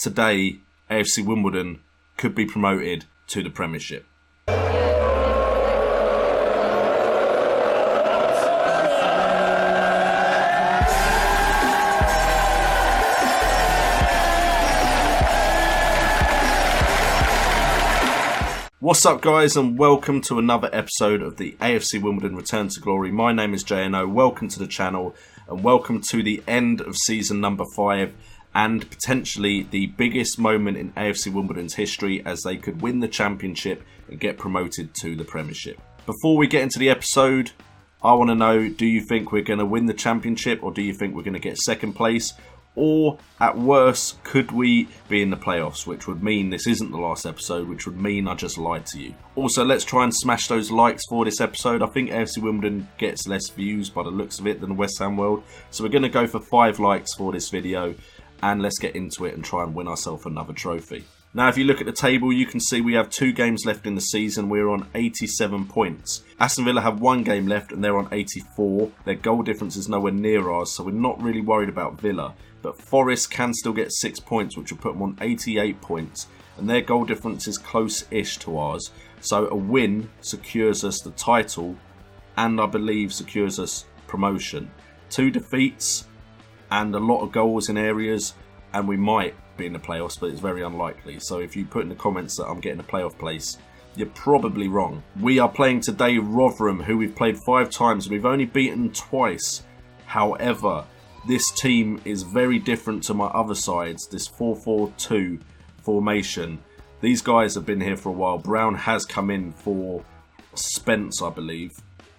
today AFC Wimbledon could be promoted to the Premiership. What's up guys, and welcome to another episode of the AFC Wimbledon Return to Glory. My name is JNO, welcome to the channel and welcome to the end of season number 5 and potentially the biggest moment in AFC Wimbledon's history as they could win the championship and get promoted to the Premiership. Before we get into the episode, I want to know, do you think we're going to win the championship or do you think we're going to get second place? Or, at worst, could we be in the playoffs, which would mean this isn't the last episode, which would mean I just lied to you. Also, let's try and smash those likes for this episode. I think AFC Wimbledon gets less views by the looks of it than the West Ham World. So we're going to go for 5 likes for this video, and let's get into it and try and win ourselves another trophy. Now, if you look at the table, you can see we have 2 games left in the season. We're on 87 points. Aston Villa have 1 game left and they're on 84. Their goal difference is nowhere near ours, so we're not really worried about Villa. But Forest can still get 6 points, which will put them on 88 points. And their goal difference is close-ish to ours. So a win secures us the title and I believe secures us promotion. 2 defeats and a lot of goals in areas and we might be in the playoffs, but it's very unlikely. So if you put in the comments that I'm getting a playoff place, you're probably wrong. We are playing today Rotherham, who we've played 5 times and we've only beaten twice. However, this team is very different to my other sides, this 4-4-2 formation. These guys have been here for a while. Brown has come in for Spence, I believe.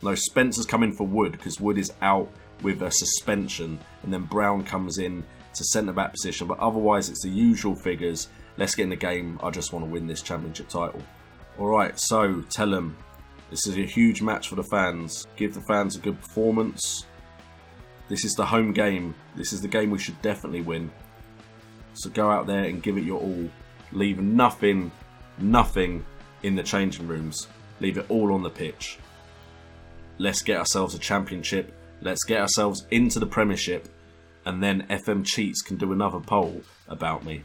No, Spence has come in for Wood because Wood is out with a suspension, and then Brown comes in to centre-back position, but otherwise it's the usual figures. Let's get in the game. I just want to win this championship title. Alright, so tell them this is a huge match for the fans. Give the fans a good performance. This is the home game. This is the game we should definitely win. So go out there and give it your all. Leave nothing in the changing rooms. Leave it all on the pitch. Let's get ourselves a championship. Let's get ourselves into the Premiership. And then FM Cheats can do another poll about me.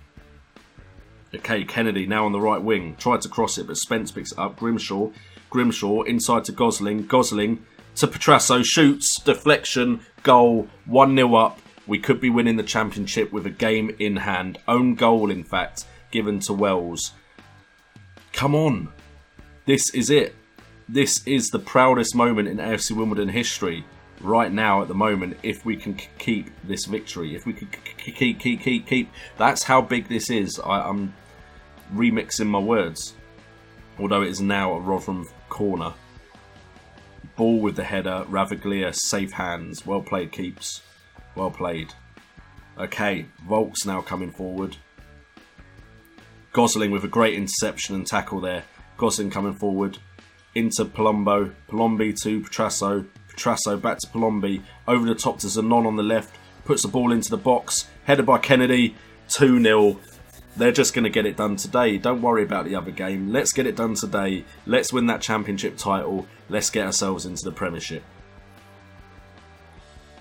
Okay, Kennedy now on the right wing. Tried to cross it, but Spence picks it up. Grimshaw inside to Gosling. Gosling to Petrasso. Shoots. Deflection. Goal. 1-0 up. We could be winning the championship with a game in hand. Own goal, in fact, given to Wells. Come on. This is it. This is the proudest moment in AFC Wimbledon history. Right now at the moment, if we can keep this victory, if we can keep, that's how big this is. I'm remixing my words, although it is now a Rotherham corner. Ball with the header, Ravaglia, safe hands, well played Keeps, well played. Okay, Volk's now coming forward. Gosling with a great interception and tackle there. Gosling coming forward, into Palombo, Palombi to Petrasso. Petrasso back to Palombi, over the top to Zanon on the left, puts the ball into the box, headed by Kennedy, 2-0. They're just going to get it done today. Don't worry about the other game. Let's get it done today. Let's win that championship title. Let's get ourselves into the Premiership.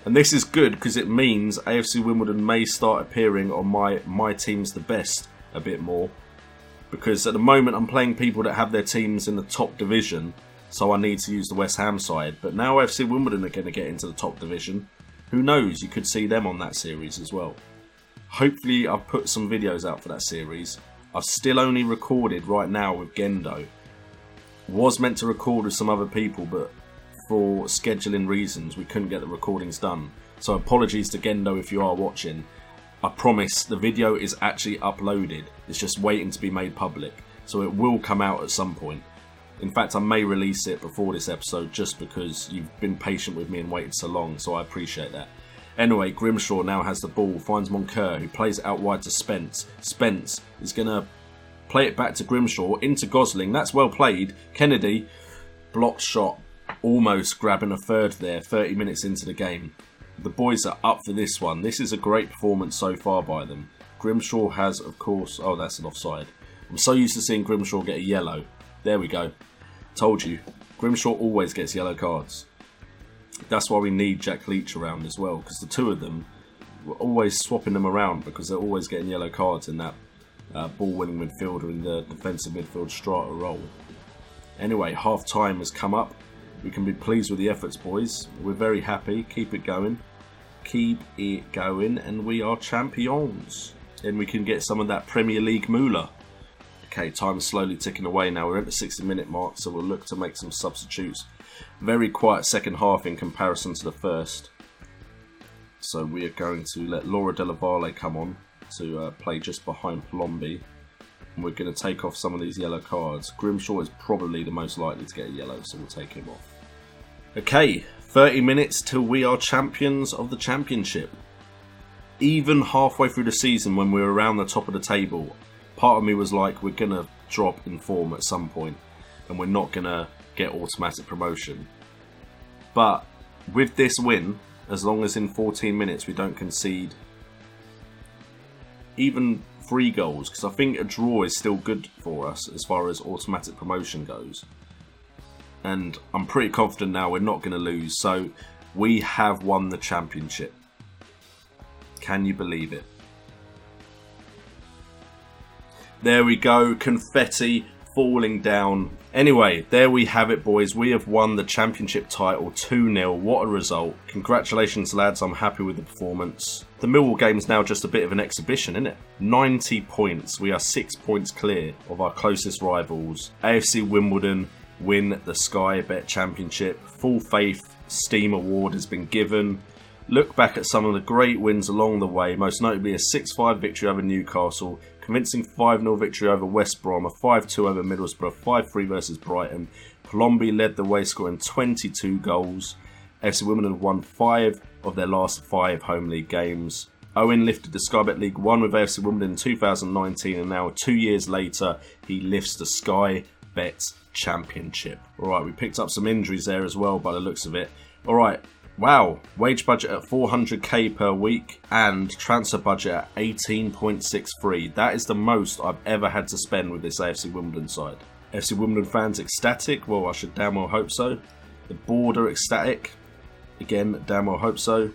And this is good because it means AFC Wimbledon may start appearing on my team's the best a bit more. Because at the moment I'm playing people that have their teams in the top division. So I need to use the West Ham side. But now AFC Wimbledon are going to get into the top division. Who knows? You could see them on that series as well. Hopefully I've put some videos out for that series. I've still only recorded right now with Gendo. Was meant to record with some other people, but for scheduling reasons we couldn't get the recordings done. So apologies to Gendo if you are watching. I promise the video is actually uploaded. It's just waiting to be made public. So it will come out at some point. In fact, I may release it before this episode just because you've been patient with me and waited so long, so I appreciate that. Anyway, Grimshaw now has the ball, finds Moncur, who plays it out wide to Spence. Spence is going to play it back to Grimshaw, into Gosling. That's well played. Kennedy, blocked shot, almost grabbing a third there, 30 minutes into the game. The boys are up for this one. This is a great performance so far by them. Grimshaw has, of course... Oh, that's an offside. I'm so used to seeing Grimshaw get a yellow. There we go. Told you. Grimshaw always gets yellow cards. That's why we need Jack Leach around as well, because the two of them, we're always swapping them around because they're always getting yellow cards in that ball-winning midfielder in the defensive midfield strata role. Anyway, half-time has come up. We can be pleased with the efforts, boys. We're very happy. Keep it going. Keep it going, and we are champions. And we can get some of that Premier League moolah. Okay, time's slowly ticking away now. We're at the 60-minute mark, so we'll look to make some substitutes. Very quiet second half in comparison to the first. So we are going to let Laura Della Valle come on to play just behind Palombi. And we're going to take off some of these yellow cards. Grimshaw is probably the most likely to get a yellow, so we'll take him off. Okay, 30 minutes till we are champions of the Championship. Even halfway through the season when we were around the top of the table, part of me was like, we're going to drop in form at some point and we're not going to get automatic promotion. But with this win, as long as in 14 minutes we don't concede even 3 goals, because I think a draw is still good for us as far as automatic promotion goes. And I'm pretty confident now we're not going to lose, so we have won the Championship. Can you believe it? There we go, confetti falling down. Anyway, there we have it, boys. We have won the Championship title 2-0. What a result. Congratulations, lads. I'm happy with the performance. The Millwall game is now just a bit of an exhibition, isn't it? 90 points. We are 6 points clear of our closest rivals. AFC Wimbledon win the Sky Bet Championship. Full Faith Steam Award has been given. Look back at some of the great wins along the way, most notably a 6-5 victory over Newcastle, convincing 5-0 victory over West Brom, a 5-2 over Middlesbrough, 5-3 versus Brighton. Palombi led the way, scoring 22 goals. AFC Wimbledon won 5 of their last 5 home league games. Owen lifted the Sky Bet League 1 with AFC Wimbledon in 2019, and now 2 years later, he lifts the Sky Bet Championship. Alright, we picked up some injuries there as well by the looks of it. Alright. Wow, wage budget at 400k per week and transfer budget at 18.63. That is the most I've ever had to spend with this AFC Wimbledon side. AFC Wimbledon fans ecstatic? Well, I should damn well hope so. The board are ecstatic? Again, damn well hope so.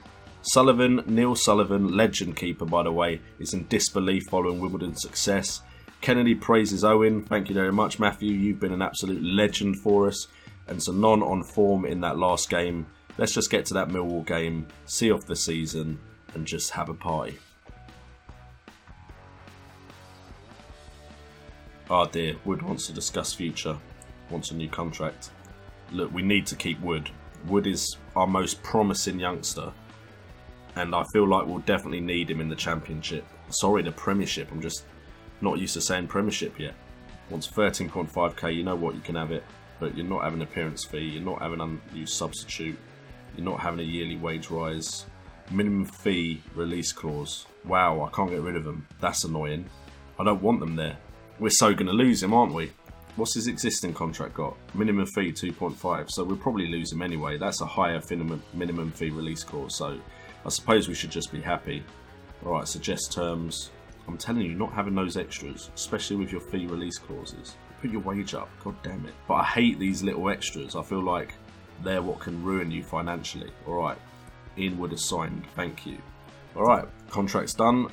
Neil Sullivan, legend keeper by the way, is in disbelief following Wimbledon's success. Kennedy praises Owen. Thank you very much, Matthew. You've been an absolute legend for us. And Zanon on form in that last game. Let's just get to that Millwall game, see off the season, and just have a party. Ah dear, Wood wants to discuss future, wants a new contract. Look, we need to keep Wood. Wood is our most promising youngster, and I feel like we'll definitely need him in the Championship. Sorry, the Premiership, I'm just not used to saying Premiership yet. Wants 13.5k, you know what, you can have it, but you're not having appearance fee, you're not having unused substitute. You're not having a yearly wage rise. Minimum fee release clause. Wow, I can't get rid of them. That's annoying. I don't want them there. We're so going to lose him, aren't we? What's his existing contract got? Minimum fee 2.5. So we'll probably lose him anyway. That's a higher minimum fee release clause. So I suppose we should just be happy. Alright, suggest terms. I'm telling you, not having those extras, especially with your fee release clauses. Put your wage up. God damn it. But I hate these little extras. I feel like they're what can ruin you financially. Alright, Ian Wood is signed, thank you. Alright, contract's done.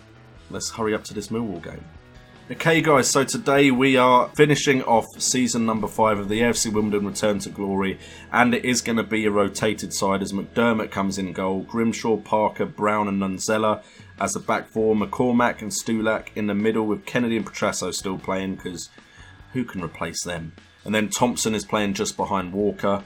Let's hurry up to this Millwall game. Okay guys, so today we are finishing off season number 5 of the AFC Wimbledon Return to Glory, and it is going to be a rotated side as McDermott comes in goal, Grimshaw, Parker, Brown and Nunzella as the back four, McCormack and Stulak in the middle with Kennedy and Petrasso still playing because who can replace them? And then Thompson is playing just behind Walker.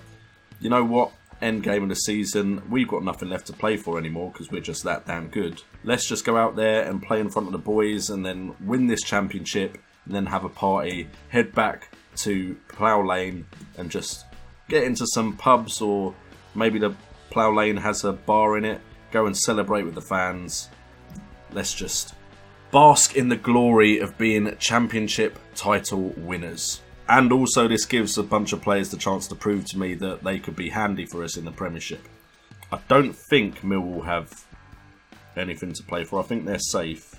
You know what? End game of the season, we've got nothing left to play for anymore because we're just that damn good. Let's just go out there and play in front of the boys and then win this championship and then have a party, head back to Plough Lane and just get into some pubs, or maybe the Plough Lane has a bar in it, go and celebrate with the fans. Let's just bask in the glory of being championship title winners. And also this gives a bunch of players the chance to prove to me that they could be handy for us in the Premiership. I don't think Millwall have anything to play for. I think they're safe.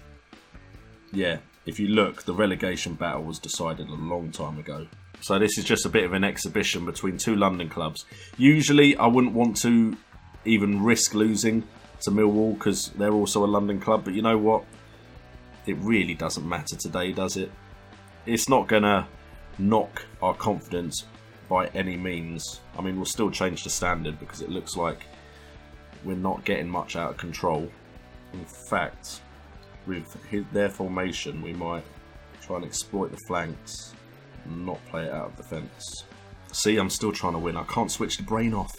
Yeah, if you look, the relegation battle was decided a long time ago. So this is just a bit of an exhibition between two London clubs. Usually I wouldn't want to even risk losing to Millwall because they're also a London club. But you know what? it really doesn't matter today, does it? It's not going to knock our confidence by any means. I mean, we'll still change the standard because it looks like we're not getting much out of control. In fact, with their formation, we might try and exploit the flanks and not play it out of defence. See, I'm still trying to win. I can't switch the brain off.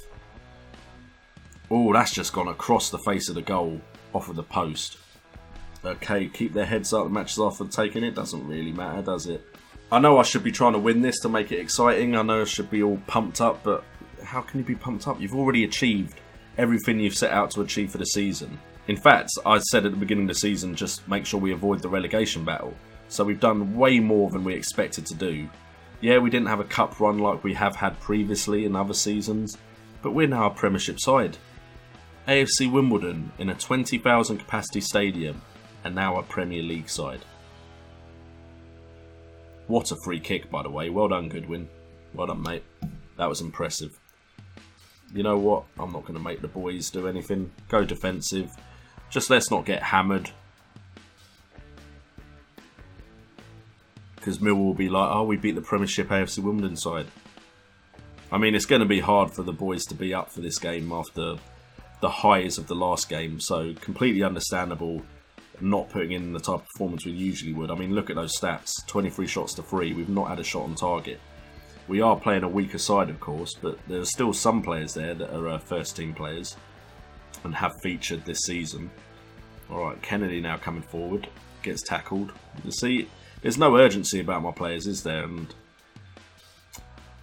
Oh, that's just gone across the face of the goal, off of the post. Okay, keep their heads up. The match is after taking it. Doesn't really matter, does it? I know I should be trying to win this to make it exciting. I know I should be all pumped up, but how can you be pumped up? You've already achieved everything you've set out to achieve for the season. In fact, I said at the beginning of the season, just make sure we avoid the relegation battle. So we've done way more than we expected to do. Yeah, we didn't have a cup run like we have had previously in other seasons, but we're now a Premiership side. AFC Wimbledon in a 20,000 capacity stadium and now a Premier League side. What a free kick, by the way. Well done, Goodwin. Well done, mate. That was impressive. You know what? I'm not going to make the boys do anything. Go defensive. Just let's not get hammered. Because Millwall will be like, oh, we beat the Premiership AFC Wimbledon side. I mean, it's going to be hard for the boys to be up for this game after the highs of the last game. So, completely understandable not putting in the type of performance we usually would. I mean, look at those stats. 23 shots to 3. We've not had a shot on target. We are playing a weaker side, of course, but there's still some players there that are first-team players and have featured this season. Alright, Kennedy now coming forward. Gets tackled. You see, there's no urgency about my players, is there? And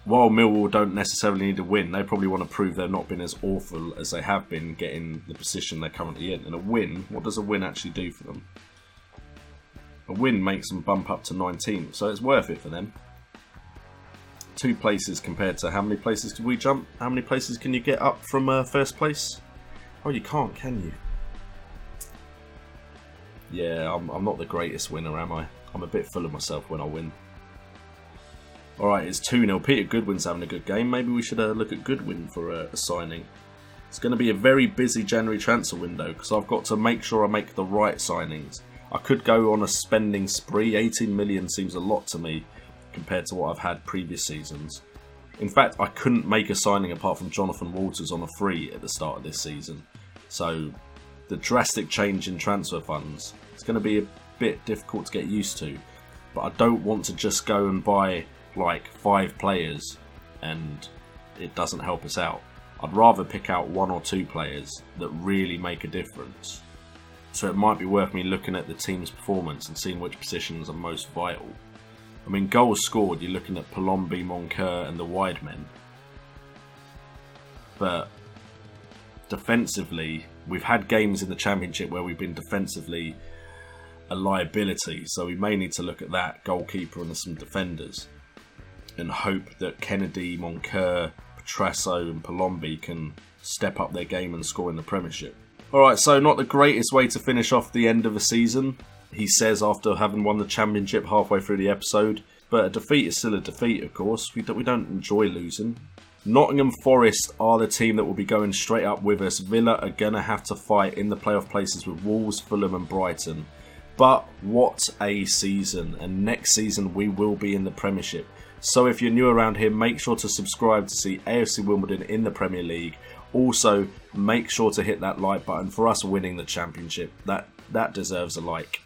while Millwall don't necessarily need to win, they probably want to prove they've not been as awful as they have been getting the position they're currently in. And a win, what does a win actually do for them? A win makes them bump up to 19th, so it's worth it for them. 2 places compared to how many places can we jump? How many places can you get up from first place? Oh, you can't, can you? Yeah, I'm not the greatest winner, am I? I'm a bit full of myself when I win. Alright, it's 2-0. Peter Goodwin's having a good game. Maybe we should look at Goodwin for a signing. It's going to be a very busy January transfer window because I've got to make sure I make the right signings. I could go on a spending spree. 18 million seems a lot to me compared to what I've had previous seasons. In fact, I couldn't make a signing apart from Jonathan Walters on a free at the start of this season. So the drastic change in transfer funds, it's going to be a bit difficult to get used to. But I don't want to just go and buy like 5 players and it doesn't help us out. I'd rather pick out 1 or 2 players that really make a difference. So it might be worth me looking at the team's performance and seeing which positions are most vital. I mean, goals scored, you're looking at Palombi, Moncur and the wide men. But defensively, we've had games in the Championship where we've been defensively a liability, so we may need to look at that, goalkeeper and some defenders, and hope that Kennedy, Moncur, Petrasso and Palombi can step up their game and score in the Premiership. Alright, so not the greatest way to finish off the end of the season, he says after having won the Championship halfway through the episode, but a defeat is still a defeat, of course. We don't enjoy losing. Nottingham Forest are the team that will be going straight up with us. Villa are going to have to fight in the playoff places with Wolves, Fulham and Brighton. But what a season, and next season we will be in the Premiership. So if you're new around here, make sure to subscribe to see AFC Wimbledon in the Premier League. Also, make sure to hit that like button for us winning the Championship. That deserves a like.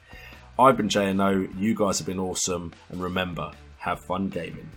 I've been JNO, you guys have been awesome, and remember, have fun gaming.